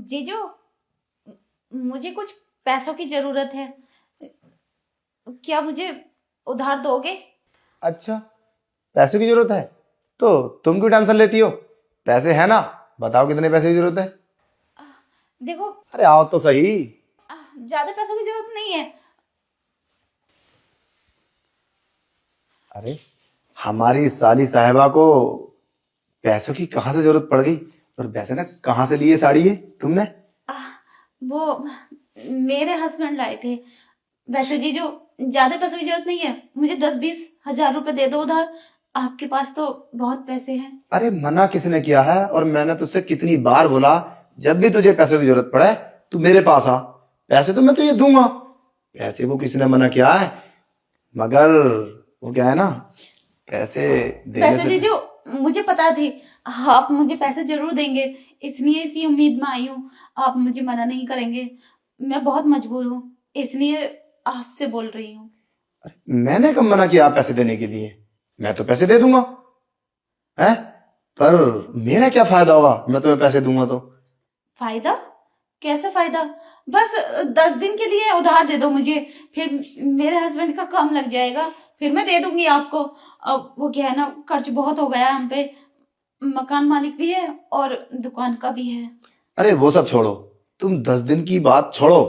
जीजू, मुझे कुछ पैसों की जरूरत है। क्या मुझे उधार दोगे? अच्छा, पैसे की जरूरत है तो तुम क्यों टेंशन लेती हो? पैसे है ना, बताओ कितने पैसे की जरूरत है। देखो, अरे आओ तो सही। ज्यादा पैसों की जरूरत नहीं है। अरे हमारी साली साहिबा को पैसों की कहां से जरूरत पड़ गई? और पैसे ना कहां से लिए साड़ी ये तुमने? वो मेरे हस्बैंड लाए थे। वैसे जीजू, ज्यादा पैसों की जरूरत नहीं है। मुझे 10-20 हजार रुपए दे दो उधार। आपके पास तो बहुत पैसे हैं। अरे मना किसने किया है? और मैंने तुझसे कितनी बार बोला, जब भी तुझे पैसों की जरूरत पड़े तू मेरे पास आ, पैसे तो मैं तुझे दूंगा। पैसे को किसने मना किया है? मगर वो क्या है ना, पैसे देने वैसे से जीजू, मुझे पता थी आप मुझे पैसे जरूर देंगे, इसलिए इसी उम्मीद में आई हूँ। आप मुझे मना नहीं करेंगे। मैं बहुत मजबूर हूँ, इसलिए आपसे बोल रही हूँ। मैंने कब मना किया आप पैसे देने के लिए? मैं तो पैसे दे दूंगा है। पर मेरा क्या फायदा होगा मैं तुम्हें पैसे दूंगा तो? फायदा? कैसे फायदा? बस 10 दिन के लिए उधार दे दो मुझे, फिर मेरे हस्बैंड का काम लग जाएगा, फिर मैं दे दूंगी आपको। अब वो क्या है ना, कर्ज बहुत हो गया है हम पे। मकान मालिक भी है और दुकान का भी है। अरे वो सब छोड़ो, तुम 10 दिन की बात छोड़ो,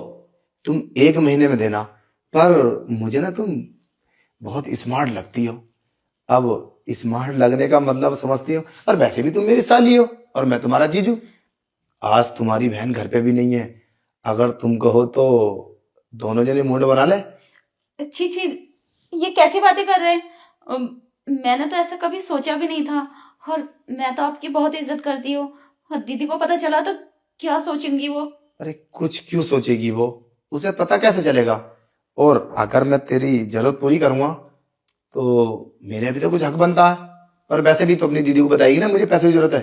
तुम 1 महीने में देना। पर मुझे ना तुम बहुत स्मार्ट लगती हो। अब स्मार्ट लगने का मतलब समझती हो, और वैसे भी तुम मेरी साली हो और मैं तुम्हारा जीजू। आज तुम्हारी बहन घर पे भी नहीं है, अगर तुम कहो तो दोनों जने मूड बना ले। छी छी, ये कैसी बातें कर रहे हैं? मैंने तो ऐसा कभी सोचा भी नहीं था। और मैं तो आपकी बहुत इज्जत करती हूँ। और दीदी को पता चला तो क्या सोचेंगी वो? अरे कुछ क्यों सोचेगी वो, उसे पता कैसे चलेगा? और अगर मैं तेरी जरूरत पूरी करूंगा तो मेरे भी तो कुछ हक बनता है। और वैसे भी तो अपनी दीदी को बताएगी ना मुझे पैसे की जरूरत है।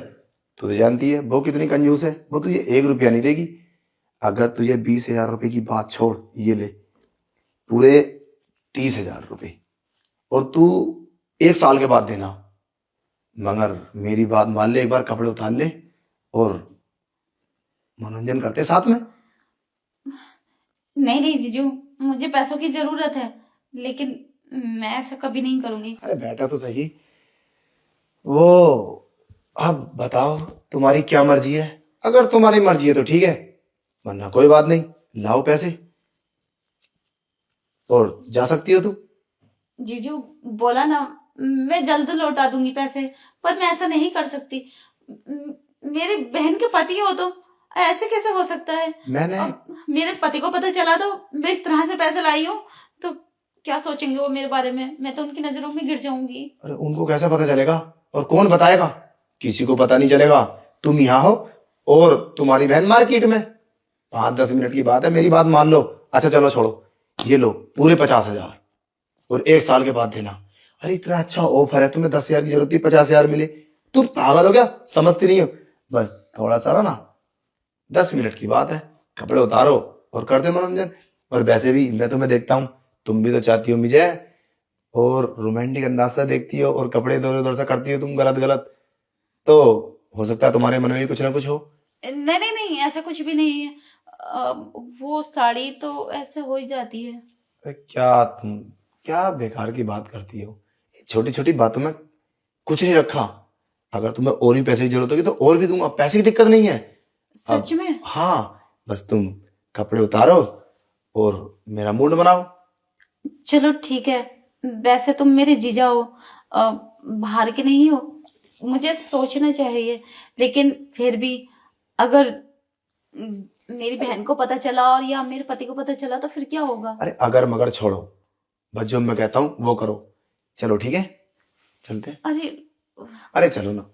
तू तो जानती है वो कितनी कंजूस है, वो तुझे 1 रुपया नहीं देगी। अगर तुझे 20,000 रुपए की बात छोड़, ये ले पूरे 30,000 रुपए, और तू 1 साल के बाद देना। मगर मेरी बात मान ले, एक बार कपड़े उतार ले और मनोरंजन करते साथ में। नहीं नहीं जीजू, मुझे पैसों की जरूरत है, लेकिन मैं ऐसा कभी नहीं करूंगी। अरे बेटा तो सही। वो अब बताओ तुम्हारी क्या मर्जी है? अगर तुम्हारी मर्जी है तो ठीक है, वरना कोई बात नहीं, लाओ पैसे और जा सकती हो तुम। जीजू, बोला ना, मैं जल्द लौटा दूंगी पैसे। पर मैं ऐसा नहीं कर सकती। मेरे बहन के पति हो तो ऐसे कैसे हो सकता है? मैंने अब मेरे पति को पता चला तो मैं इस तरह से पैसे लाई हूँ तो क्या सोचेंगे वो मेरे बारे में? मैं तो उनकी नजरों में गिर जाऊंगी। अरे उनको कैसे पता चलेगा? और कौन बताएगा? किसी को पता नहीं चलेगा। तुम यहाँ हो और तुम्हारी बहन मार्केट में। 5-10 मिनट की बात है, मेरी बात मान लो। अच्छा चलो छोड़ो, ये लो पूरे 50,000 और 1 साल के बाद देना। अरे इतना अच्छा ऑफर है, तुम्हें 10,000 की जरूरत थी, 50,000 मिले। तुम पागल हो क्या? समझती नहीं हो? बस थोड़ा सा ना, 10 मिनट की बात है, कपड़े उतारो और कर दो मनोरंजन। और वैसे भी मैं तुम्हें देखता हूँ, तुम भी तो चाहती हो मुझे, और रोमांटिक अंदाज से देखती हो और कपड़े इधर उधर से करती हो तुम गलत गलत। तो हो सकता है तुम्हारे मन में भी कुछ ना कुछ हो। नहीं नहीं नहीं, ऐसा कुछ भी नहीं है। वो साड़ी तो ऐसे हो ही जाती है। अरे क्या तुम, क्या बेकार की बात करती हो? छोटी छोटी बातों में कुछ नहीं रखा। अगर तुम्हें और भी पैसे की जरूरत होगी तो और भी दूंगा, पैसे की दिक्कत नहीं है। सच अब में? हाँ, बस तुम कपड़े उतारो और मेरा मूड बनाओ। चलो ठीक है। वैसे तुम मेरे जीजा हो, बाहर के नहीं हो। मुझे सोचना चाहिए, लेकिन फिर भी अगर मेरी बहन को पता चला और या मेरे पति को पता चला तो फिर क्या होगा? अरे अगर मगर छोड़ो, बस जो मैं कहता हूँ वो करो। चलो ठीक है, चलते हैं। अरे अरे चलो ना।